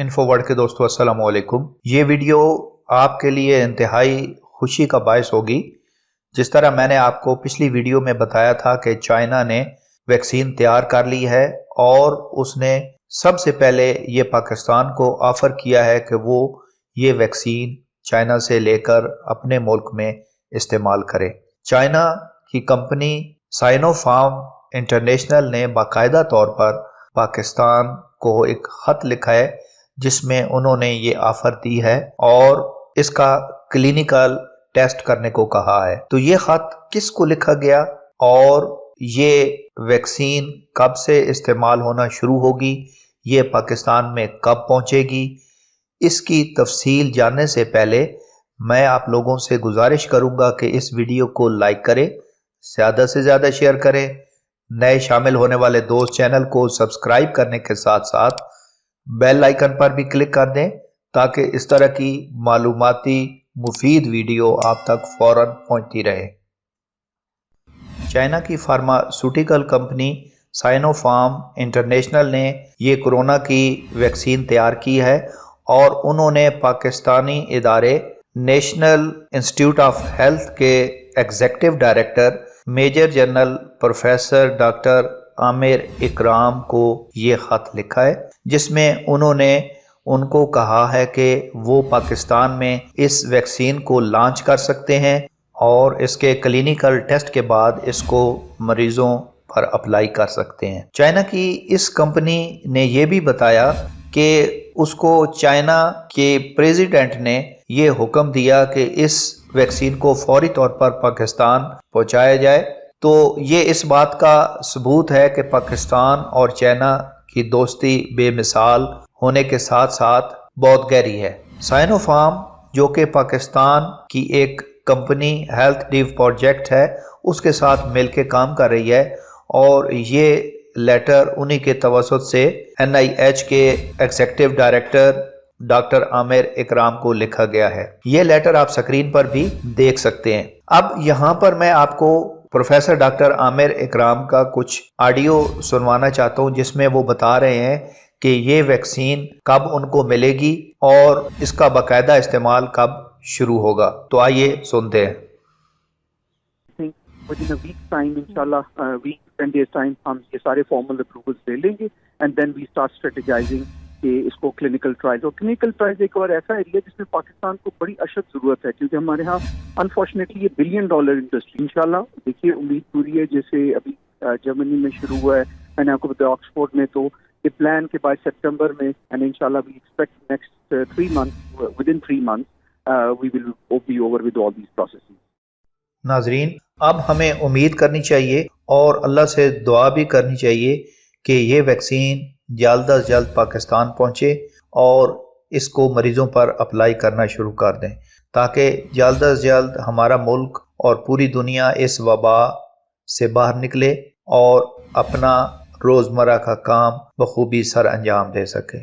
Info word کے دوستو السلام علیکم۔ یہ ویڈیو آپ کے لیے انتہائی خوشی کا باعث ہوگی۔ جس طرح میں نے آپ کو پچھلی ویڈیو میں بتایا تھا کہ چائنا نے ویکسین تیار کر لی ہے اور اس نے سب سے پہلے یہ پاکستان کو آفر کیا ہے کہ وہ یہ ویکسین چائنا سے لے کر اپنے ملک میں استعمال کرے۔ چائنا کی کمپنی سائنو فارم انٹرنیشنل نے باقاعدہ طور پر پاکستان کو ایک خط لکھا ہے جس میں انہوں نے یہ آفر دی ہے اور اس کا کلینیکل ٹیسٹ کرنے کو کہا ہے۔ تو یہ خط کس کو لکھا گیا اور یہ ویکسین کب سے استعمال ہونا شروع ہوگی، یہ پاکستان میں کب پہنچے گی، اس کی تفصیل جاننے سے پہلے میں آپ لوگوں سے گزارش کروں گا کہ اس ویڈیو کو لائک کریں، زیادہ سے زیادہ شیئر کریں، نئے شامل ہونے والے دوست چینل کو سبسکرائب کرنے کے ساتھ ساتھ بیل آئیکن پر بھی کلک کر دیں تاکہ اس طرح کی معلوماتی مفید ویڈیو آپ تک فوراً پہنچتی رہے۔ چائنا کی pharmaceutical company Sino form international نے یہ کورونا کی ویکسین تیار کی ہے اور انہوں نے پاکستانی ادارے نیشنل انسٹیٹیوٹ آف ہیلتھ کے executive director major general professor doctor Aamir Ikram کو یہ خط لکھا ہے جس میں انہوں نے ان کو کہا ہے کہ وہ پاکستان میں اس ویکسین کو لانچ کر سکتے ہیں اور اس کے کلینیکل ٹیسٹ کے بعد اس کو مریضوں پر اپلائی کر سکتے ہیں۔ چائنا کی اس کمپنی نے یہ بھی بتایا کہ اس کو چائنا کے پریزیڈنٹ نے یہ حکم دیا کہ اس ویکسین کو فوری طور پر پاکستان پہنچایا جائے۔ تو یہ اس بات کا ثبوت ہے کہ پاکستان اور چائنا کی دوستی بے مثال ہونے کے ساتھ ساتھ بہت گہری ہے۔ سائنو فارم جو کہ پاکستان کی ایک کمپنی ہیلتھ ڈیو پروجیکٹ ہے اس کے ساتھ مل کے کام کر رہی ہے اور یہ لیٹر انہی کے توسط سے NIH کے executive director doctor Aamir Ikram کو لکھا گیا ہے۔ یہ لیٹر آپ سکرین پر بھی دیکھ سکتے ہیں۔ اب یہاں پر میں آپ کو پروفیسر ڈاکٹر عامر اکرام کا کچھ آڈیو سنوانا چاہتا ہوں جس میں وہ بتا رہے ہیں کہ یہ ویکسین کب ان کو ملے گی اور اس کا باقاعدہ استعمال کب شروع ہوگا۔ تو آئیے سنتے ہیں۔ within a week's time inshallah week 10 days time ہم یہ سارے فارمل اپروولز لے لیں گے and then we start strategizing کہ اس کو کلینکل ٹرائلز، اور کلینکل ٹرائلز ایک اور ایسا ایریا جس میں پاکستان کو بڑی اشد ضرورت ہے کیونکہ ہمارے ہاں انفارچونیٹلی یہ $1 بلین انڈسٹری انشاءاللہ دیکھیے امید پوری ہے۔ جیسے ابھی جرمنی میں شروع ہوا ہے، میں نے آپ کو بتایا آکسفورڈ میں، تو یہ پلان کے بعد سپٹمبر میں اینڈ انشاءاللہ we expect next 3 months within 3 months we will be over with all these processes۔ ناظرین، اب ہمیں امید کرنی چاہیے اور اللہ سے دعا بھی کرنی چاہیے کہ یہ ویکسین جلد از جلد پاکستان پہنچے اور اس کو مریضوں پر اپلائی کرنا شروع کر دیں تاکہ جلد از جلد ہمارا ملک اور پوری دنیا اس وبا سے باہر نکلے اور اپنا روزمرہ کا کام بخوبی سر انجام دے سکے۔